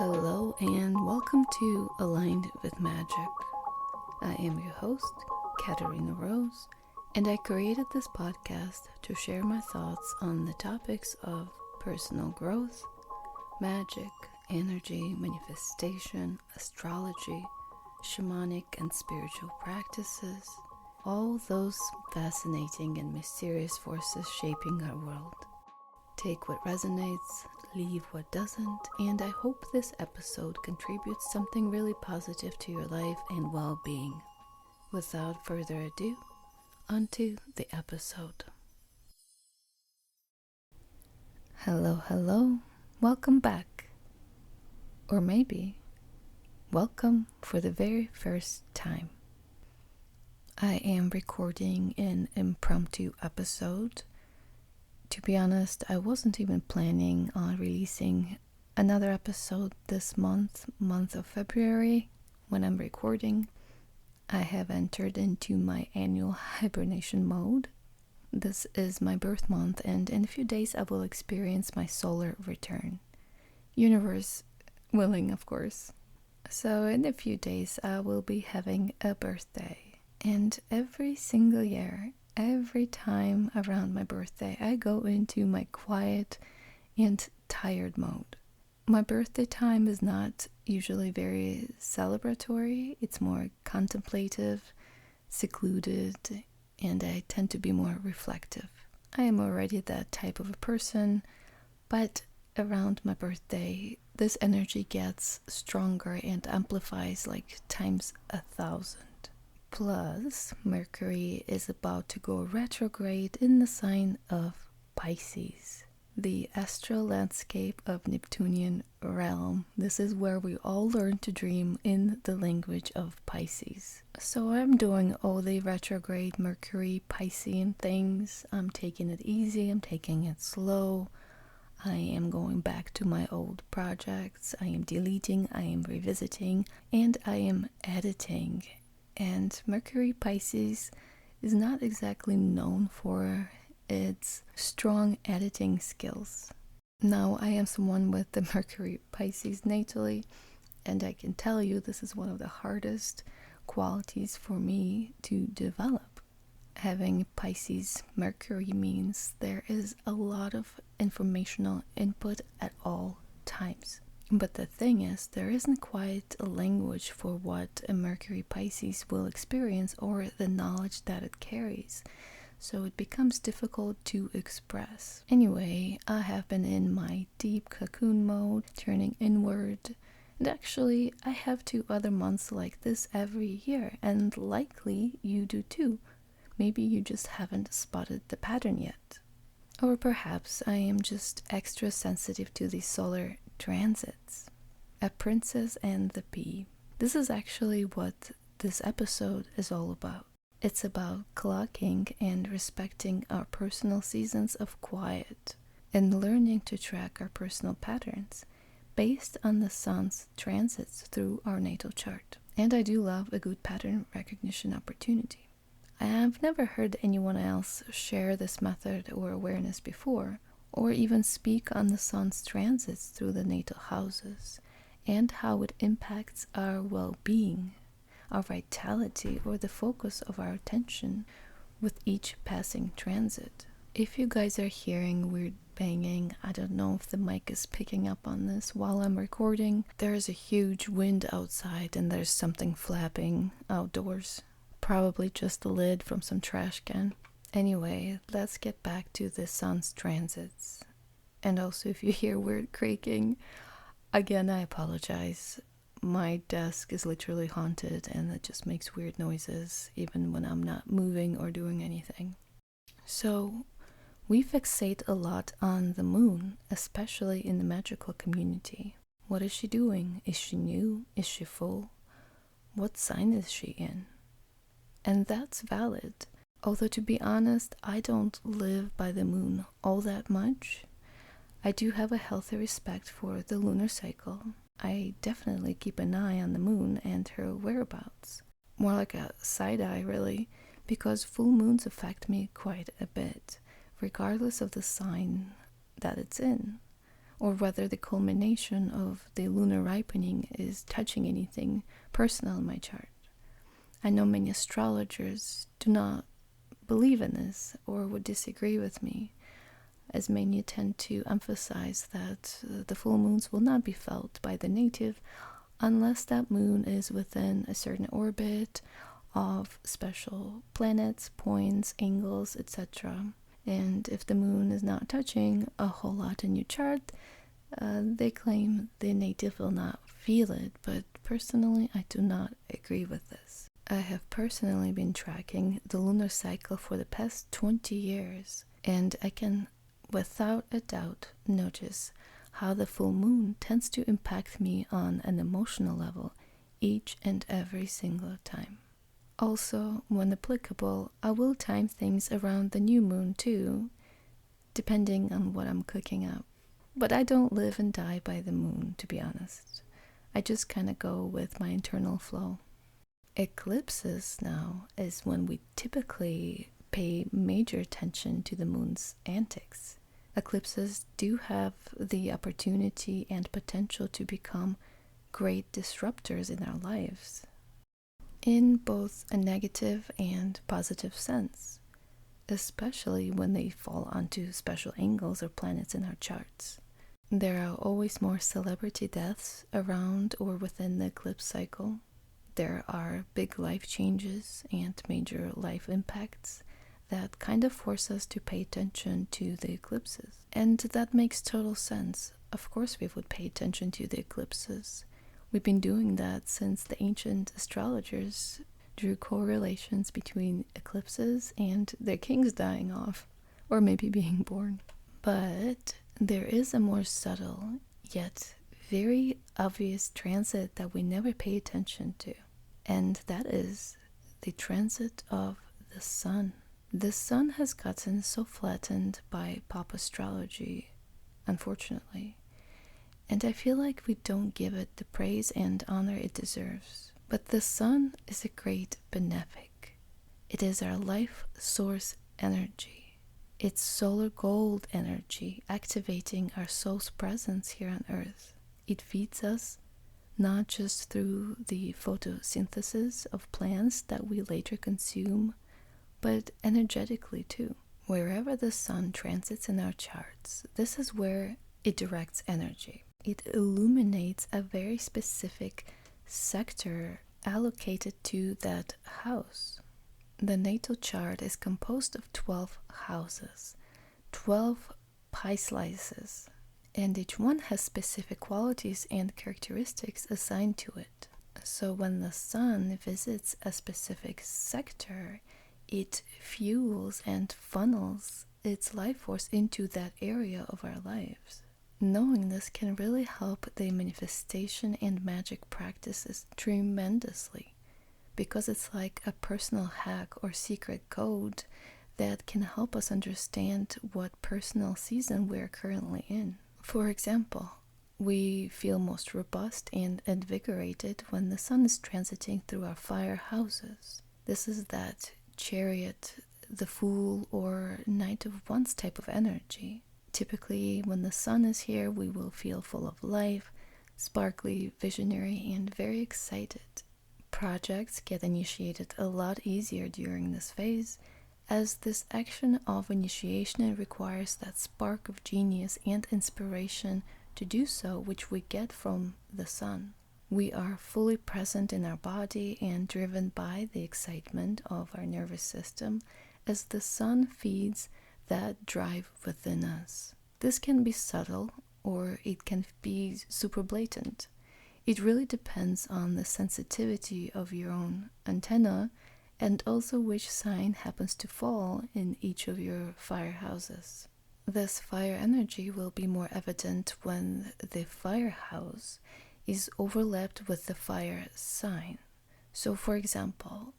Hello and welcome to Aligned with Magic. I am your host, Katarina Rose, and I created this podcast to share my thoughts on the topics of personal growth, magic, energy, manifestation, astrology, shamanic and spiritual practices, all those fascinating and mysterious forces shaping our world. Take what resonates, leave what doesn't, and I hope this episode contributes something really positive to your life and well-being. Without further ado, onto the episode. Hello, welcome back. Or maybe, welcome for the very first time. I am recording an impromptu episode. To be honest, I wasn't even planning on releasing another episode this month of February, when I'm recording. I have entered into my annual hibernation mode. This is my birth month, and in a few days I will experience my solar return. Universe willing, of course. So in a few days I will be having a birthday, and every single year, every time around my birthday, I go into my quiet and tired mode. My birthday time is not usually very celebratory. It's more contemplative, secluded, and I tend to be more reflective. I am already that type of a person, but around my birthday, this energy gets stronger and amplifies like times 1,000. Plus, Mercury is about to go retrograde in the sign of Pisces, the astral landscape of Neptunian realm. This is where we all learn to dream in the language of Pisces. So I'm doing all the retrograde Mercury Piscean things. I'm taking it easy, I'm taking it slow. I am going back to my old projects. I am deleting, I am revisiting, and I am editing. And Mercury Pisces is not exactly known for its strong editing skills. Now, I am someone with the Mercury Pisces natally, and I can tell you this is one of the hardest qualities for me to develop. Having Pisces Mercury means there is a lot of informational input at all times. But the thing is, there isn't quite a language for what a Mercury Pisces will experience or the knowledge that it carries. So it becomes difficult to express. Anyway, I have been in my deep cocoon mode, turning inward. And actually, I have 2 other months like this every year, and likely you do too. Maybe you just haven't spotted the pattern yet. Or perhaps I am just extra sensitive to the solar transits. A Princess and the Bee. This is actually what this episode is all about. It's about clocking and respecting our personal seasons of quiet and learning to track our personal patterns based on the sun's transits through our natal chart. And I do love a good pattern recognition opportunity. I have never heard anyone else share this method or awareness before, or even speak on the sun's transits through the natal houses and how it impacts our well-being, our vitality, or the focus of our attention with each passing transit. If you guys are hearing weird banging, I don't know if the mic is picking up on this while I'm recording. There is a huge wind outside and there's something flapping outdoors. Probably just the lid from some trash can. Anyway, let's get back to the sun's transits. And also, if you hear weird creaking, again, I apologize. My desk is literally haunted and it just makes weird noises even when I'm not moving or doing anything. So, we fixate a lot on the moon, especially in the magical community. What is she doing? Is she new? Is she full? What sign is she in? And that's valid. Although to be honest, I don't live by the moon all that much. I do have a healthy respect for the lunar cycle. I definitely keep an eye on the moon and her whereabouts. More like a side eye, really, because full moons affect me quite a bit, regardless of the sign that it's in. or whether the culmination of the lunar ripening is touching anything personal in my chart. I know many astrologers do not believe in this or would disagree with me, as many tend to emphasize that the full moons will not be felt by the native unless that moon is within a certain orbit of special planets, points, angles, etc. And if the moon is not touching a whole lot in your chart, they claim the native will not feel it, but personally I do not agree with this. I have personally been tracking the lunar cycle for the past 20 years, and I can without a doubt notice how the full moon tends to impact me on an emotional level each and every single time. Also, when applicable, I will time things around the new moon too, depending on what I'm cooking up. But I don't live and die by the moon, to be honest. I just kind of go with my internal flow. Eclipses now is when we typically pay major attention to the moon's antics. Eclipses do have the opportunity and potential to become great disruptors in our lives, in both a negative and positive sense, especially when they fall onto special angles or planets in our charts. There are always more celebrity deaths around or within the eclipse cycle. There are big life changes and major life impacts that kind of force us to pay attention to the eclipses. And that makes total sense. Of course we would pay attention to the eclipses. We've been doing that since the ancient astrologers drew correlations between eclipses and their kings dying off, or maybe being born. But there is a more subtle, yet very obvious transit that we never pay attention to, and that is the transit of the sun. The sun has gotten so flattened by pop astrology, unfortunately, and I feel like we don't give it the praise and honor it deserves. But the sun is a great benefic. It is our life source energy. It's solar gold energy activating our soul's presence here on Earth. It feeds us not just through the photosynthesis of plants that we later consume, but energetically too. Wherever the sun transits in our charts, this is where it directs energy. It illuminates a very specific sector allocated to that house. The natal chart is composed of 12 houses, 12 pie slices, and each one has specific qualities and characteristics assigned to it. So when the sun visits a specific sector, it fuels and funnels its life force into that area of our lives. Knowing this can really help the manifestation and magic practices tremendously, because it's like a personal hack or secret code that can help us understand what personal season we're currently in. For example, we feel most robust and invigorated when the sun is transiting through our fire houses. This is that chariot, the fool, or knight of wands type of energy. Typically, when the sun is here, we will feel full of life, sparkly, visionary, and very excited. Projects get initiated a lot easier during this phase, as this action of initiation requires that spark of genius and inspiration to do so, which we get from the sun. We are fully present in our body and driven by the excitement of our nervous system as the sun feeds that drive within us. This can be subtle or it can be super blatant. It really depends on the sensitivity of your own antenna and also which sign happens to fall in each of your fire houses. This fire energy will be more evident when the fire house is overlapped with the fire sign. So for example,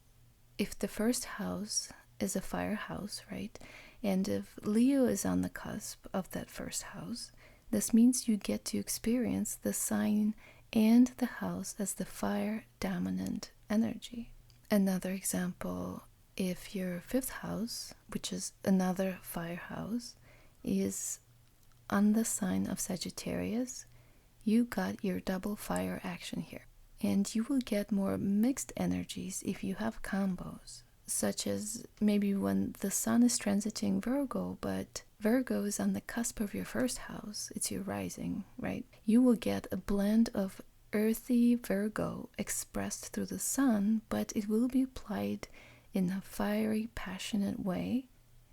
if the first house is a fire house, right? And if Leo is on the cusp of that first house, this means you get to experience the sign and the house as the fire dominant energy. Another example, if your fifth house, which is another fire house, is on the sign of Sagittarius, you got your double fire action here. And you will get more mixed energies if you have combos, such as maybe when the sun is transiting Virgo, but Virgo is on the cusp of your first house, it's your rising, right? You will get a blend of earthy Virgo expressed through the sun, but it will be applied in a fiery, passionate way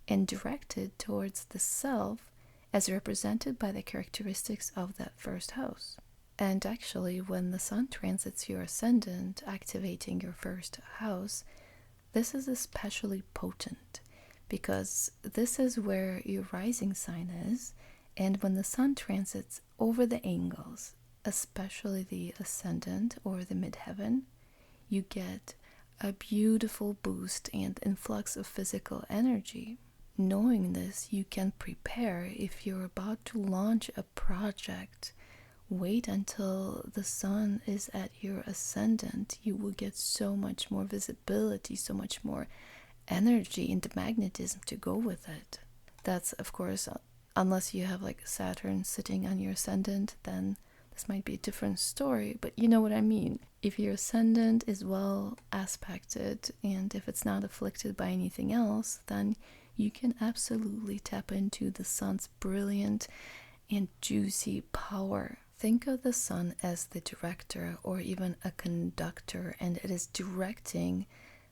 and directed towards the self as represented by the characteristics of that first house. And actually, when the sun transits your ascendant, activating your first house, this is especially potent because this is where your rising sign is. And when the sun transits over the angles, especially the ascendant or the midheaven, you get a beautiful boost and influx of physical energy. Knowing this, you can prepare if you're about to launch a project. Wait until the sun is at your ascendant. You will get so much more visibility, so much more energy and magnetism to go with it. That's, of course, unless you have like Saturn sitting on your ascendant, then this might be a different story, but you know what I mean. If your ascendant is well aspected and if it's not afflicted by anything else, then you can absolutely tap into the sun's brilliant and juicy power. Think of the sun as the director or even a conductor, and it is directing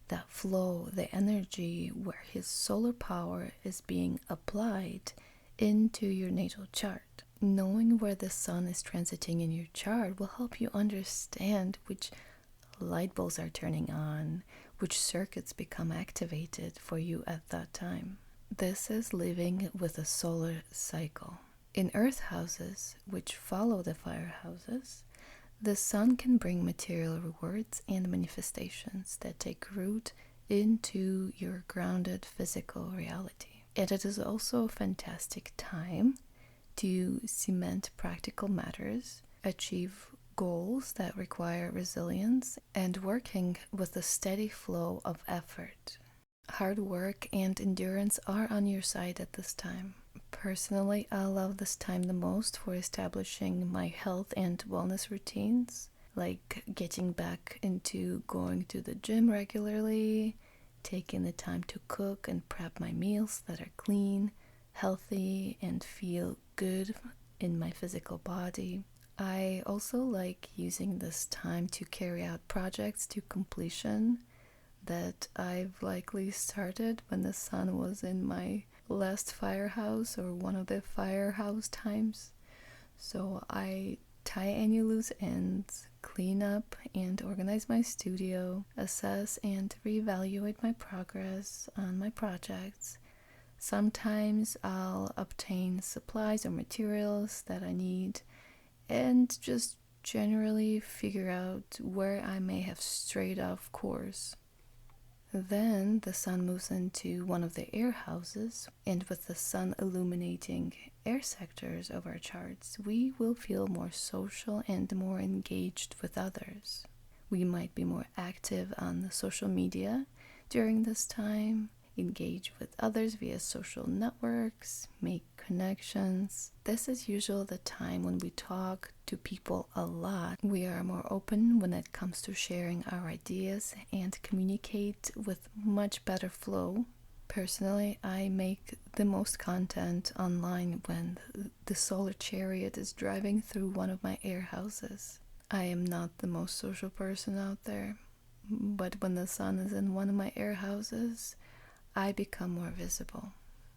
that flow, the energy where his solar power is being applied into your natal chart. Knowing where the sun is transiting in your chart will help you understand which light bulbs are turning on, which circuits become activated for you at that time. This is living with a solar cycle. In earth houses, which follow the fire houses, the sun can bring material rewards and manifestations that take root into your grounded physical reality. And it is also a fantastic time to cement practical matters, achieve goals that require resilience, and working with a steady flow of effort. Hard work and endurance are on your side at this time. Personally, I love this time the most for establishing my health and wellness routines, like getting back into going to the gym regularly, taking the time to cook and prep my meals that are clean, healthy, and feel good in my physical body. I also like using this time to carry out projects to completion that I've likely started when the sun was in my last firehouse or one of the firehouse times. So I tie any loose ends, clean up and organize my studio, assess and reevaluate my progress on my projects. Sometimes I'll obtain supplies or materials that I need and just generally figure out where I may have strayed off course. Then the sun moves into one of the air houses, and with the sun illuminating air sectors of our charts, we will feel more social and more engaged with others. We might be more active on the social media during this time, engage with others via social networks, make connections. This is usually the time when we talk to people a lot. We are more open when it comes to sharing our ideas and communicate with much better flow. Personally, I make the most content online when the solar chariot is driving through one of my air houses. I am not the most social person out there, but when the sun is in one of my air houses, I become more visible,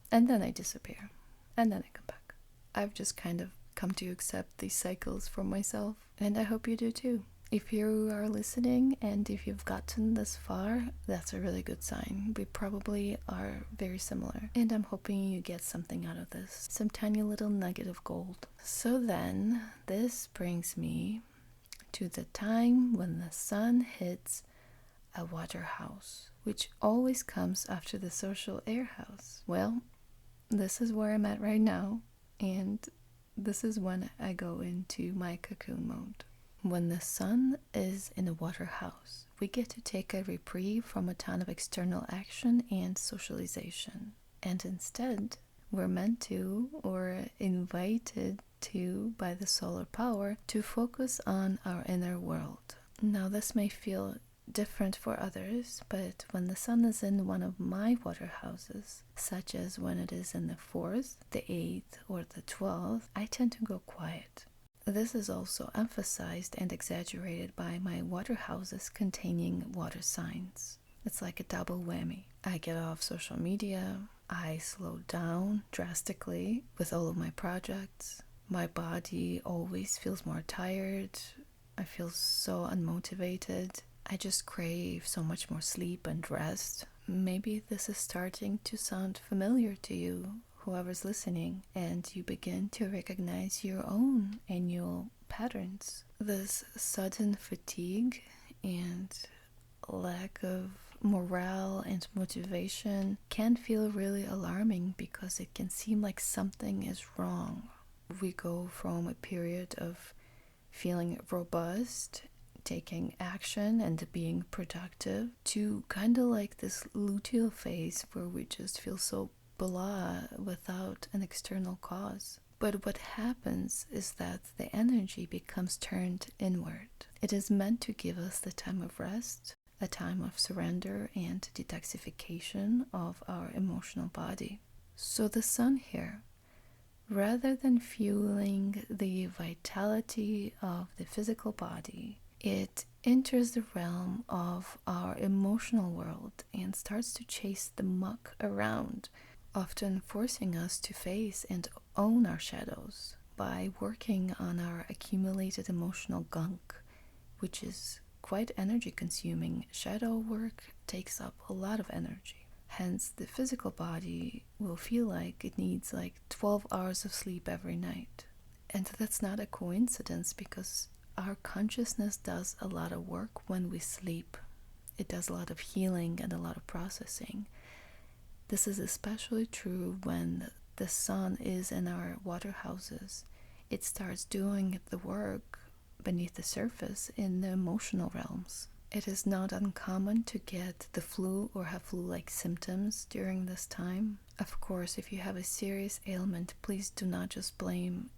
and then I disappear, and then I come back. I've just kind of come to accept these cycles for myself, and I hope you do too. If you are listening and if you've gotten this far, that's a really good sign. We probably are very similar, and I'm hoping you get something out of this, some tiny little nugget of gold. So then, this brings me to the time when the sun hits a water house, which always comes after the social air house. Well, this is where I'm at right now, and this is when I go into my cocoon mode. When the sun is in a water house, we get to take a reprieve from a ton of external action and socialization, and instead we're meant to or invited to by the solar power to focus on our inner world. Now, this may feel different for others, but when the sun is in one of my water houses, such as when it is in the 4th, the 8th, or the 12th, I tend to go quiet. This is also emphasized and exaggerated by my water houses containing water signs. It's like a double whammy. I get off social media, I slow down drastically with all of my projects. My body always feels more tired. I feel so unmotivated. I just crave so much more sleep and rest. Maybe this is starting to sound familiar to you, whoever's listening, and you begin to recognize your own annual patterns. This sudden fatigue and lack of morale and motivation can feel really alarming because it can seem like something is wrong. We go from a period of feeling robust, taking action and being productive, to kind of like this luteal phase where we just feel so blah without an external cause. But what happens is that the energy becomes turned inward. It is meant to give us the time of rest, a time of surrender and detoxification of our emotional body. So the sun here, rather than fueling the vitality of the physical body, it enters the realm of our emotional world and starts to chase the muck around, often forcing us to face and own our shadows by working on our accumulated emotional gunk, which is quite energy consuming. Shadow work takes up a lot of energy. Hence, the physical body will feel like it needs like 12 hours of sleep every night. And that's not a coincidence, because our consciousness does a lot of work when we sleep. It does a lot of healing and a lot of processing. This is especially true when the sun is in our water houses. It starts doing the work beneath the surface in the emotional realms. It is not uncommon to get the flu or have flu-like symptoms during this time. Of course, if you have a serious ailment, please do not blame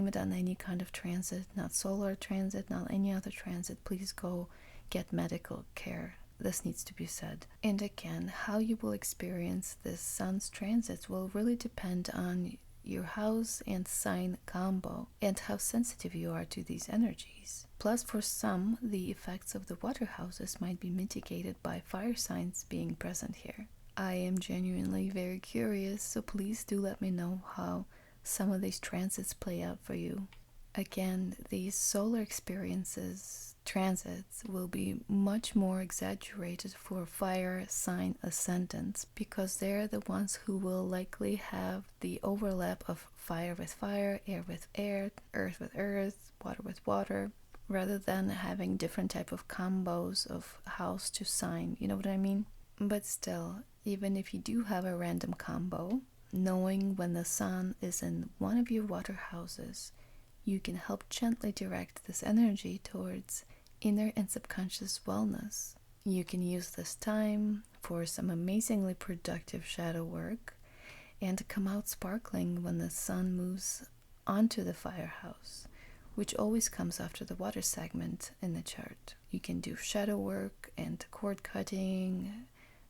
it on any kind of transit, not solar transit, not any other transit. Please go get medical care. This needs to be said. And again, how you will experience this sun's transits will really depend on your house and sign combo and how sensitive you are to these energies. Plus, for some, the effects of the water houses might be mitigated by fire signs being present here. I am genuinely very curious, so please do let me know how some of these transits play out for you. Again, these solar transits will be much more exaggerated for fire sign ascendants, because they're the ones who will likely have the overlap of fire with fire, air with air, earth with earth, water with water, rather than having different type of combos of house to sign, you know what I mean? But still, even if you do have a random combo, knowing when the sun is in one of your water houses, you can help gently direct this energy towards inner and subconscious wellness. You can use this time for some amazingly productive shadow work and come out sparkling when the sun moves onto the firehouse, which always comes after the water segment in the chart. You can do shadow work and cord cutting,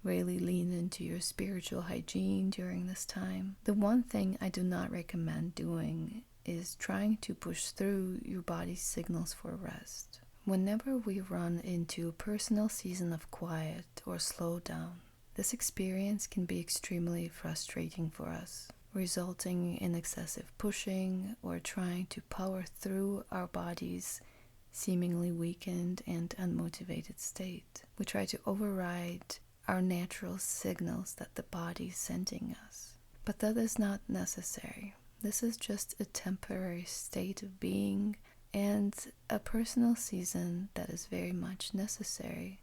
really lean into your spiritual hygiene during this time. The one thing I do not recommend doing is trying to push through your body's signals for rest. Whenever we run into a personal season of quiet or slowdown, this experience can be extremely frustrating for us, resulting in excessive pushing or trying to power through our body's seemingly weakened and unmotivated state. We try to override our natural signals that the body is sending us. But that is not necessary. This is just a temporary state of being and a personal season that is very much necessary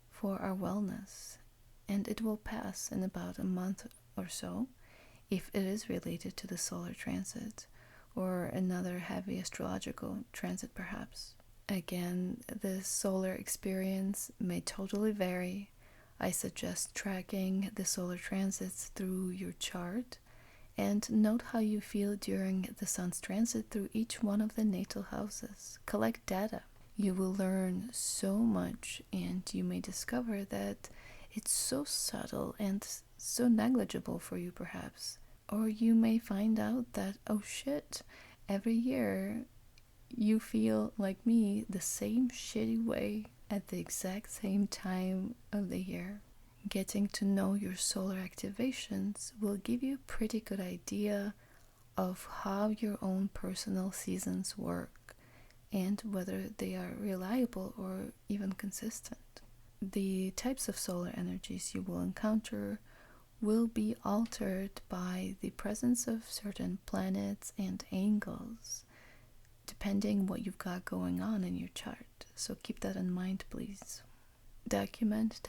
for our wellness. And it will pass in about a month or so, if it is related to the solar transit or another heavy astrological transit perhaps. Again, the solar experience may totally vary. I suggest tracking the solar transits through your chart and note how you feel during the sun's transit through each one of the natal houses. Collect data. You will learn so much, and you may discover that it's so subtle and so negligible for you, perhaps. Or you may find out that, oh shit, every year you feel like me the same shitty way at the exact same time of the year. Getting to know your solar activations will give you a pretty good idea of how your own personal seasons work and whether they are reliable or even consistent. The types of solar energies you will encounter will be altered by the presence of certain planets and angles, depending what you've got going on in your chart. So keep that in mind, please. Document.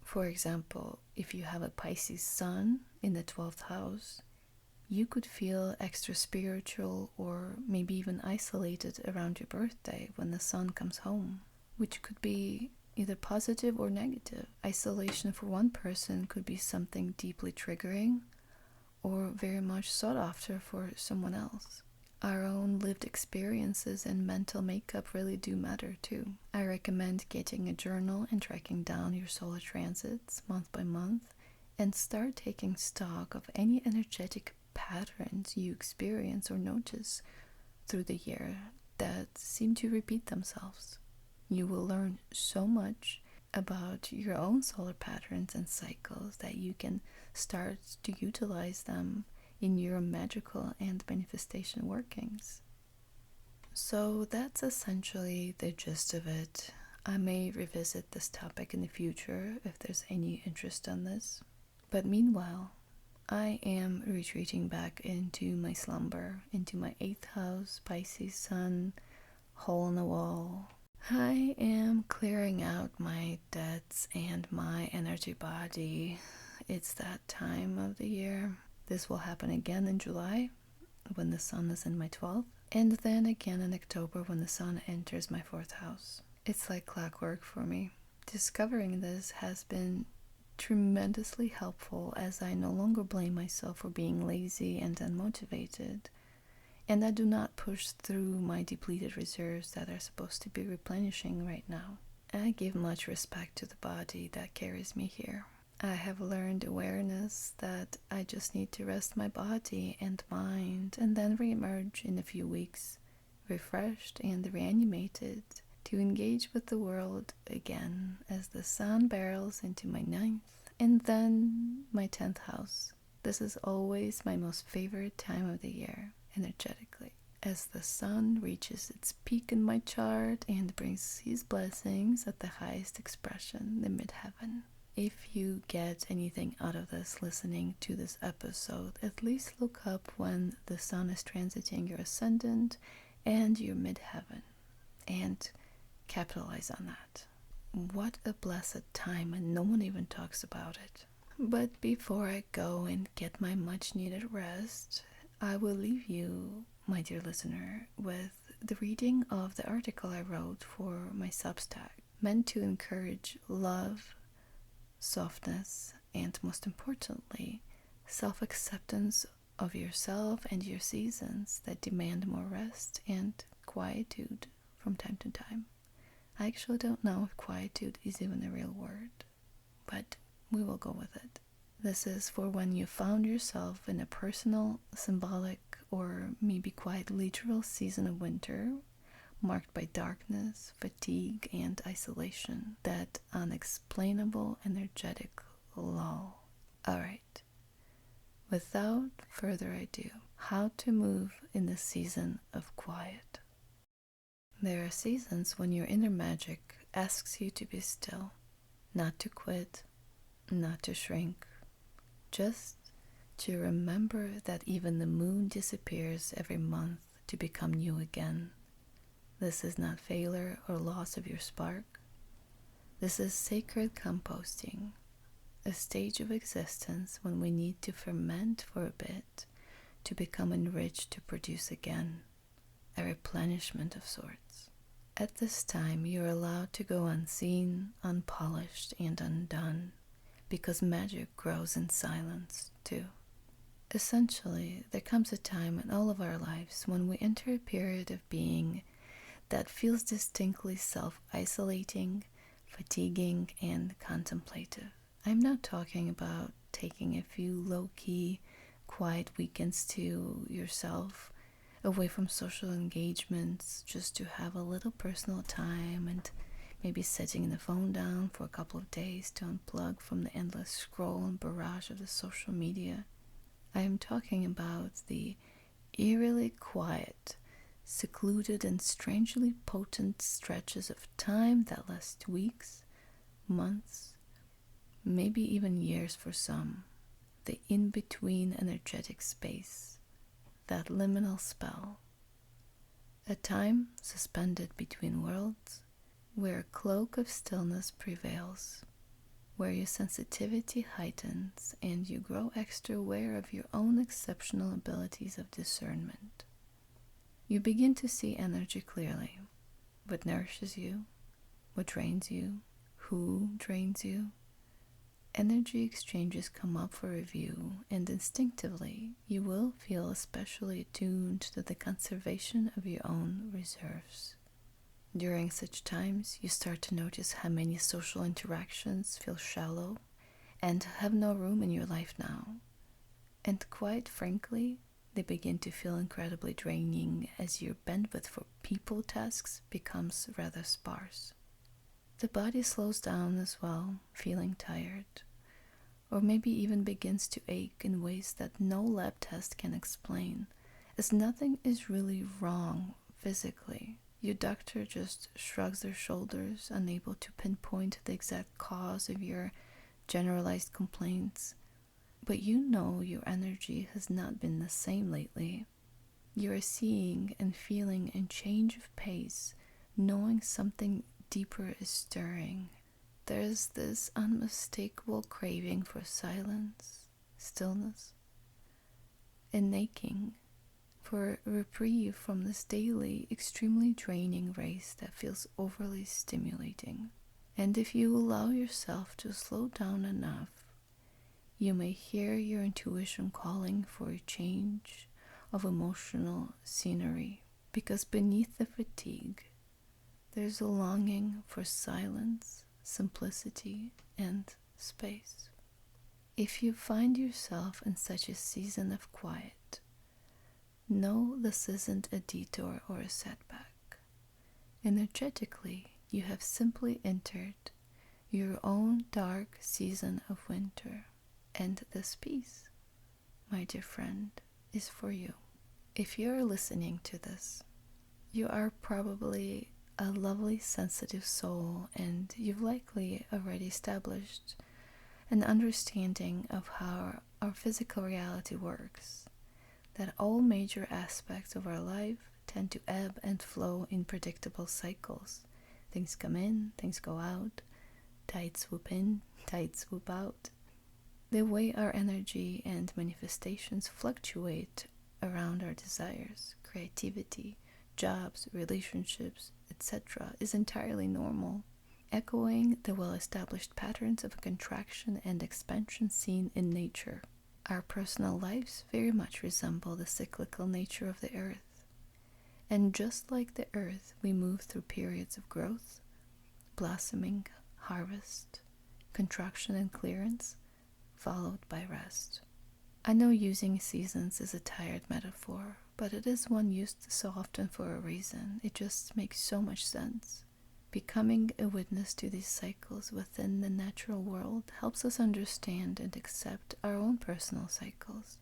For example, if you have a Pisces sun in the 12th house, you could feel extra spiritual or maybe even isolated around your birthday when the sun comes home, which could be either positive or negative. Isolation for one person could be something deeply triggering or very much sought after for someone else. Our own lived experiences and mental makeup really do matter too. I recommend getting a journal and tracking down your solar transits month by month and start taking stock of any energetic patterns you experience or notice through the year that seem to repeat themselves. You will learn so much about your own solar patterns and cycles that you can start to utilize them in your magical and manifestation workings. So that's essentially the gist of it. I may revisit this topic in the future if there's any interest on this. But meanwhile, I am retreating back into my slumber, into my 8th house, Pisces sun, hole in the wall. I am clearing out my debts and my energy body. It's that time of the year. This will happen again in July when the sun is in my 12th, and then again in October when the sun enters my 4th house. It's like clockwork for me. Discovering this has been tremendously helpful, as I no longer blame myself for being lazy and unmotivated, and I do not push through my depleted reserves that are supposed to be replenishing right now. I give much respect to the body that carries me here. I have learned awareness that I just need to rest my body and mind and then reemerge in a few weeks, refreshed and reanimated, to engage with the world again as the sun barrels into my 9th and then my 10th house. This is always my most favorite time of the year, energetically, as the sun reaches its peak in my chart and brings his blessings at the highest expression, the midheaven. If you get anything out of this listening to this episode, at least look up when the sun is transiting your ascendant and your midheaven and capitalize on that. What a blessed time, and no one even talks about it. But before I go and get my much needed rest, I will leave you, my dear listener, with the reading of the article I wrote for my Substack, meant to encourage love, softness, and most importantly, self-acceptance of yourself and your seasons that demand more rest and quietude from time to time. I actually don't know if quietude is even a real word, but we will go with it. This is for when you found yourself in a personal, symbolic, or maybe quite literal season of winter, marked by darkness, fatigue, and isolation, that unexplainable energetic lull. Alright, without further ado, how to move in the season of quiet. There are seasons when your inner magic asks you to be still, not to quit, not to shrink, just to remember that even the moon disappears every month to become new again. This is not failure or loss of your spark. This is sacred composting, a stage of existence when we need to ferment for a bit to become enriched to produce again, a replenishment of sorts. At this time, you're allowed to go unseen, unpolished, and undone, because magic grows in silence too. Essentially, there comes a time in all of our lives when we enter a period of being that feels distinctly self-isolating, fatiguing, and contemplative. I'm not talking about taking a few low-key, quiet weekends to yourself, away from social engagements, just to have a little personal time and maybe setting the phone down for a couple of days to unplug from the endless scroll and barrage of the social media. I am talking about the eerily quiet, secluded, and strangely potent stretches of time that last weeks, months, maybe even years for some. The in-between energetic space, that liminal spell. A time suspended between worlds, where a cloak of stillness prevails, where your sensitivity heightens and you grow extra aware of your own exceptional abilities of discernment. You begin to see energy clearly, what nourishes you, what drains you, who drains you. Energy exchanges come up for review, and instinctively you will feel especially attuned to the conservation of your own reserves. During such times, you start to notice how many social interactions feel shallow and have no room in your life now. And quite frankly, they begin to feel incredibly draining as your bandwidth for people tasks becomes rather sparse. The body slows down as well, feeling tired, or maybe even begins to ache in ways that no lab test can explain, as nothing is really wrong physically. Your doctor just shrugs their shoulders, unable to pinpoint the exact cause of your generalized complaints. But you know your energy has not been the same lately. You are seeing and feeling a change of pace, knowing something deeper is stirring. There's this unmistakable craving for silence, stillness, and aching for reprieve from this daily, extremely draining race that feels overly stimulating. And if you allow yourself to slow down enough, you may hear your intuition calling for a change of emotional scenery, because beneath the fatigue, there's a longing for silence, simplicity, and space. If you find yourself in such a season of quiet, know this isn't a detour or a setback. Energetically, you have simply entered your own dark season of winter, and this piece, my dear friend, is for you. If you're listening to this, you are probably a lovely, sensitive soul, and you've likely already established an understanding of how our physical reality works, that all major aspects of our life tend to ebb and flow in predictable cycles. Things come in, things go out, tides swoop in, tides swoop out. The way our energy and manifestations fluctuate around our desires, creativity, jobs, relationships, etc. is entirely normal, echoing the well-established patterns of contraction and expansion seen in nature. Our personal lives very much resemble the cyclical nature of the earth. And just like the earth, we move through periods of growth, blossoming, harvest, contraction and clearance, followed by rest. I know using seasons is a tired metaphor, but it is one used so often for a reason. It just makes so much sense. Becoming a witness to these cycles within the natural world helps us understand and accept our own personal cycles,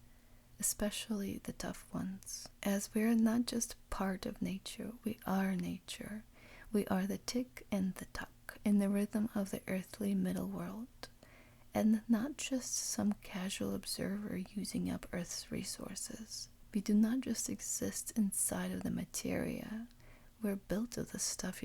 especially the tough ones. As we are not just part of nature, we are nature. We are the tick and the tock in the rhythm of the earthly middle world, and not just some casual observer using up Earth's resources. We do not just exist inside of the materia. We're built of this stuff,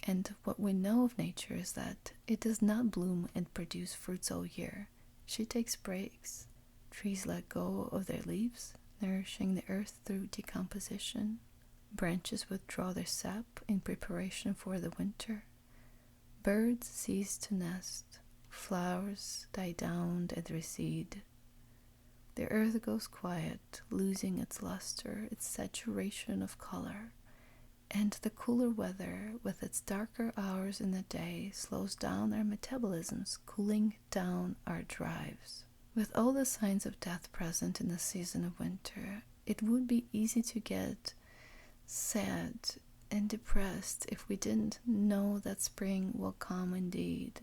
And what we know of nature is that it does not bloom and produce fruits all year. She takes breaks. Trees let go of their leaves, nourishing the earth through decomposition. Branches withdraw their sap in preparation for the winter. Birds cease to nest. Flowers die down and recede. The earth goes quiet, losing its luster, its saturation of color, and the cooler weather, with its darker hours in the day, slows down our metabolisms, cooling down our drives. With all the signs of death present in the season of winter, it would be easy to get sad and depressed if we didn't know that spring will come indeed.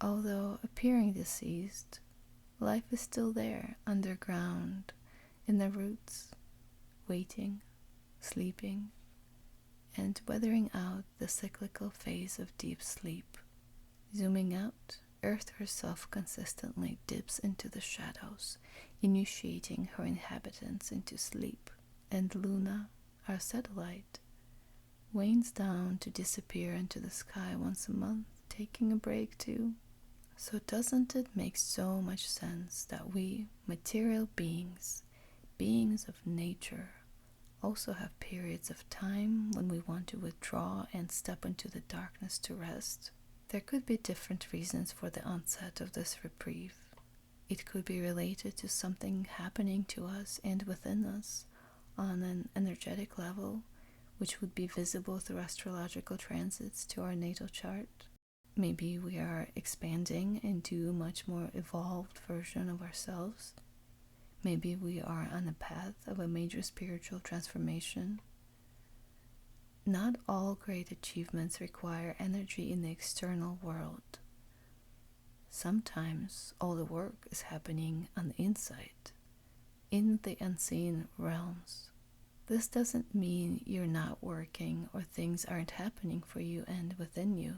Although appearing deceased, life is still there, underground, in the roots, waiting, sleeping, and weathering out the cyclical phase of deep sleep. Zooming out, Earth herself consistently dips into the shadows, initiating her inhabitants into sleep, and Luna, our satellite, wanes down to disappear into the sky once a month, taking a break too. So doesn't it make so much sense that we, material beings, beings of nature, also have periods of time when we want to withdraw and step into the darkness to rest? There could be different reasons for the onset of this reprieve. It could be related to something happening to us and within us on an energetic level, which would be visible through astrological transits to our natal chart. Maybe we are expanding into a much more evolved version of ourselves. Maybe we are on a path of a major spiritual transformation. Not all great achievements require energy in the external world. Sometimes all the work is happening on the inside, in the unseen realms. This doesn't mean you're not working or things aren't happening for you and within you.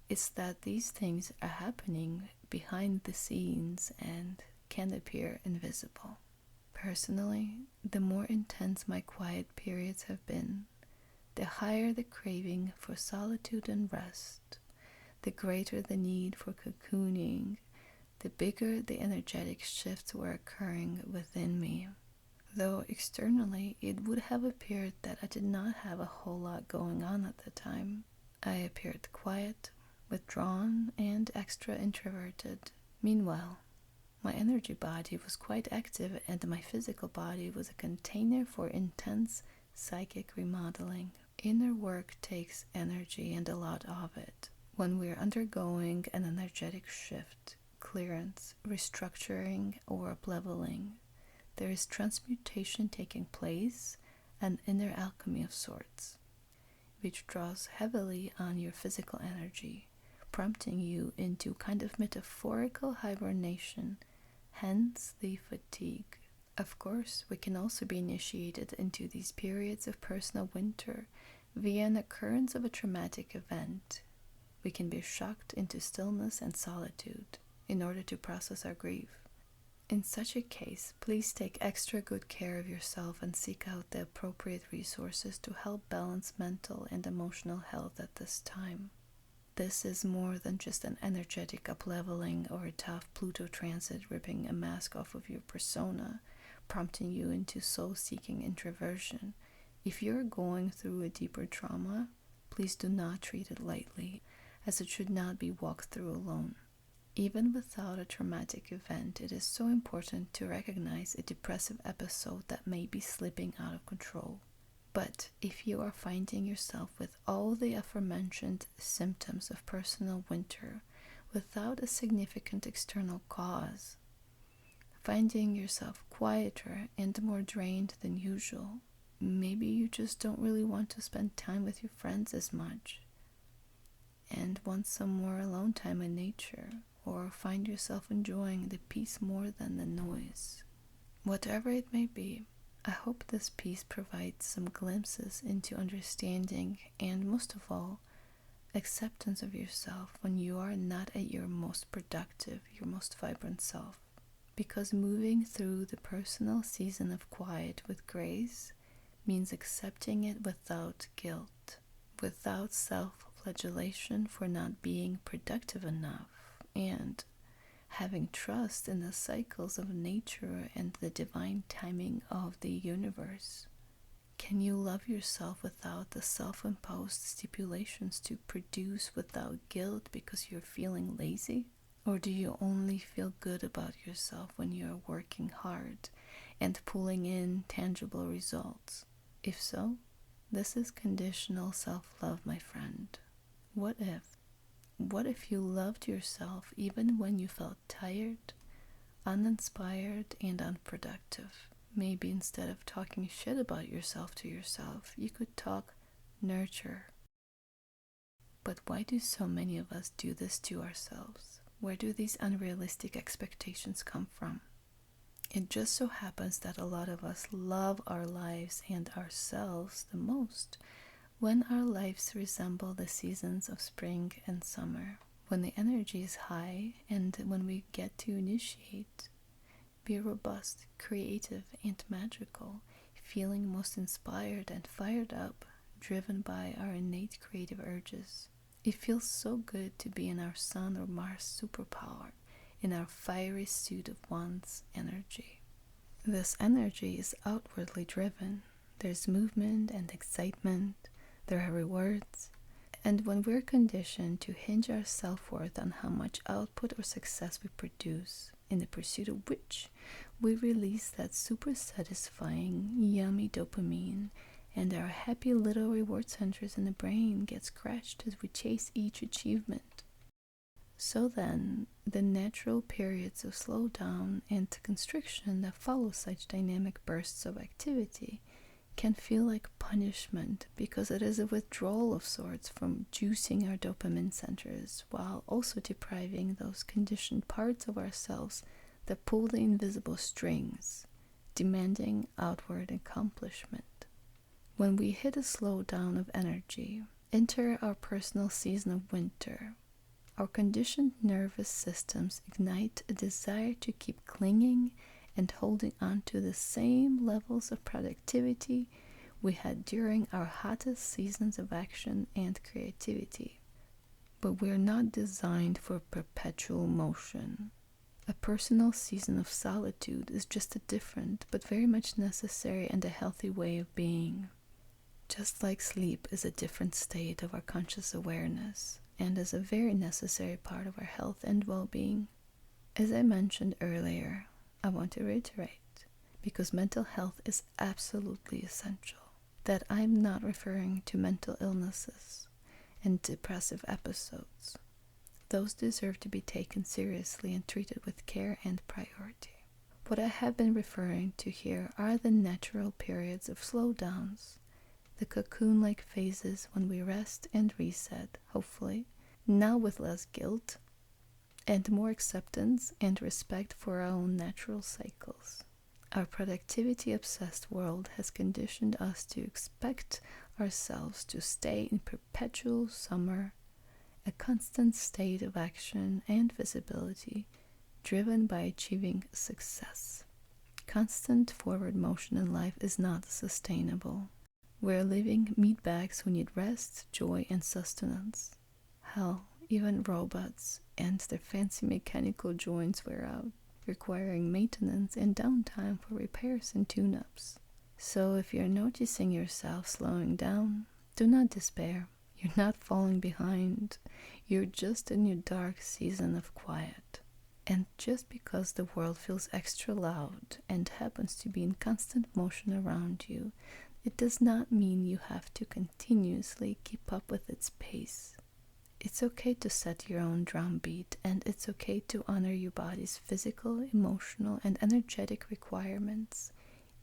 It's that these things are happening behind the scenes and can appear invisible. Personally, the more intense my quiet periods have been, the higher the craving for solitude and rest, the greater the need for cocooning, the bigger the energetic shifts were occurring within me. Though externally it would have appeared that I did not have a whole lot going on at the time. I appeared quiet, withdrawn, and extra introverted. Meanwhile, my energy body was quite active and my physical body was a container for intense psychic remodeling. Inner work takes energy and a lot of it. When we're undergoing an energetic shift, clearance, restructuring, or upleveling, there is transmutation taking place, an inner alchemy of sorts, which draws heavily on your physical energy, prompting you into kind of metaphorical hibernation, hence the fatigue. Of course, we can also be initiated into these periods of personal winter via an occurrence of a traumatic event. We can be shocked into stillness and solitude in order to process our grief. In such a case, please take extra good care of yourself and seek out the appropriate resources to help balance mental and emotional health at this time. This is more than just an energetic upleveling or a tough Pluto transit ripping a mask off of your persona, prompting you into soul-seeking introversion. If you're going through a deeper trauma, please do not treat it lightly, as it should not be walked through alone. Even without a traumatic event, it is so important to recognize a depressive episode that may be slipping out of control. But if you are finding yourself with all the aforementioned symptoms of personal winter without a significant external cause, finding yourself quieter and more drained than usual, maybe you just don't really want to spend time with your friends as much and want some more alone time in nature, or find yourself enjoying the peace more than the noise. Whatever it may be, I hope this piece provides some glimpses into understanding and, most of all, acceptance of yourself when you are not at your most productive, your most vibrant self. Because moving through the personal season of quiet with grace means accepting it without guilt, without self-flagellation for not being productive enough, and having trust in the cycles of nature and the divine timing of the universe. Can you love yourself without the self-imposed stipulations to produce without guilt because you're feeling lazy? Or do you only feel good about yourself when you're working hard and pulling in tangible results? If so, this is conditional self-love, my friend. What if? What if you loved yourself even when you felt tired, uninspired, and unproductive? Maybe instead of talking shit about yourself to yourself, you could talk nurture. But why do so many of us do this to ourselves? Where do these unrealistic expectations come from? It just so happens that a lot of us love our lives and ourselves the most when our lives resemble the seasons of spring and summer, when the energy is high and when we get to initiate, be robust, creative, and magical, feeling most inspired and fired up, driven by our innate creative urges. It feels so good to be in our Sun or Mars superpower, in our fiery suit of one's energy. This energy is outwardly driven. There's movement and excitement. There are rewards. And when we're conditioned to hinge our self-worth on how much output or success we produce, in the pursuit of which we release that super satisfying, yummy dopamine, and our happy little reward centers in the brain get scratched as we chase each achievement. So then, the natural periods of slowdown and constriction that follow such dynamic bursts of activity can feel like punishment because it is a withdrawal of sorts from juicing our dopamine centers while also depriving those conditioned parts of ourselves that pull the invisible strings, demanding outward accomplishment. When we hit a slowdown of energy, enter our personal season of winter, our conditioned nervous systems ignite a desire to keep clinging and holding on to the same levels of productivity we had during our hottest seasons of action and creativity. But we're not designed for perpetual motion. A personal season of solitude is just a different but very much necessary and a healthy way of being. Just like sleep is a different state of our conscious awareness and is a very necessary part of our health and well-being. As I mentioned earlier, I want to reiterate, because mental health is absolutely essential, that I'm not referring to mental illnesses and depressive episodes. Those deserve to be taken seriously and treated with care and priority. What I have been referring to here are the natural periods of slowdowns, the cocoon-like phases when we rest and reset, hopefully, now with less guilt, and more acceptance and respect for our own natural cycles. Our productivity-obsessed world has conditioned us to expect ourselves to stay in perpetual summer, a constant state of action and visibility, driven by achieving success. Constant forward motion in life is not sustainable. We're living meatbags who need rest, joy, and sustenance. Hell, even robots and their fancy mechanical joints wear out, requiring maintenance and downtime for repairs and tune-ups. So if you're noticing yourself slowing down, do not despair. You're not falling behind. You're just in your dark season of quiet. And just because the world feels extra loud and happens to be in constant motion around you, it does not mean you have to continuously keep up with its pace. It's okay to set your own drumbeat, and it's okay to honor your body's physical, emotional, and energetic requirements,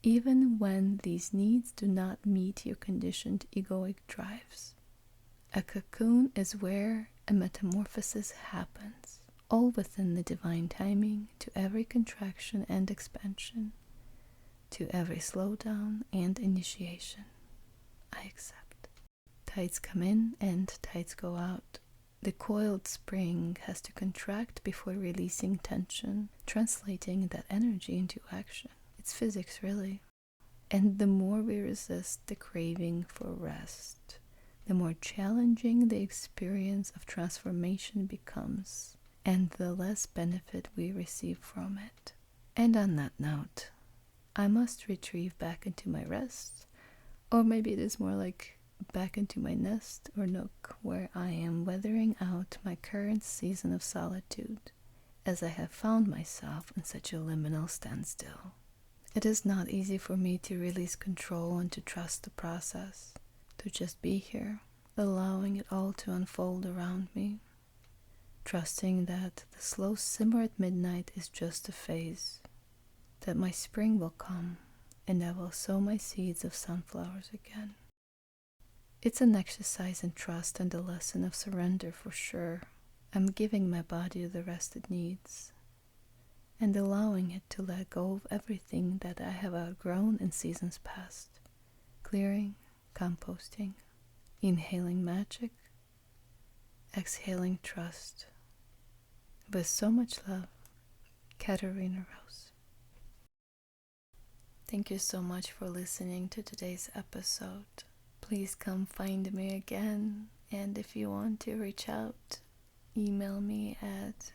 even when these needs do not meet your conditioned egoic drives. A cocoon is where a metamorphosis happens, all within the divine timing, to every contraction and expansion, to every slowdown and initiation. I accept. Tides come in and tides go out. The coiled spring has to contract before releasing tension, translating that energy into action. It's physics, really. And the more we resist the craving for rest, the more challenging the experience of transformation becomes, and the less benefit we receive from it. And on that note, I must retrieve back into my rest, or maybe it is more like back into my nest or nook where I am weathering out my current season of solitude, as I have found myself in such a liminal standstill. It is not easy for me to release control and to trust the process, to just be here, allowing it all to unfold around me, trusting that the slow simmer at midnight is just a phase, that my spring will come and I will sow my seeds of sunflowers again. It's an exercise in trust and a lesson of surrender for sure. I'm giving my body the rest it needs and allowing it to let go of everything that I have outgrown in seasons past. Clearing, composting, inhaling magic, exhaling trust. With so much love, Katarina Rose. Thank you so much for listening to today's episode. Please come find me again, and if you want to reach out, email me at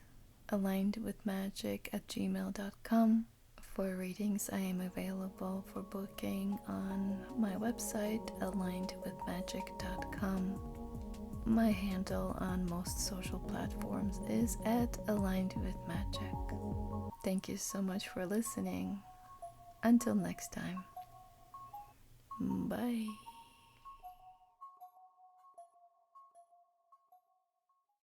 alignedwithmagic@gmail.com. For readings, I am available for booking on my website, alignedwithmagic.com. My handle on most social platforms is @alignedwithmagic. Thank you so much for listening. Until next time. Bye.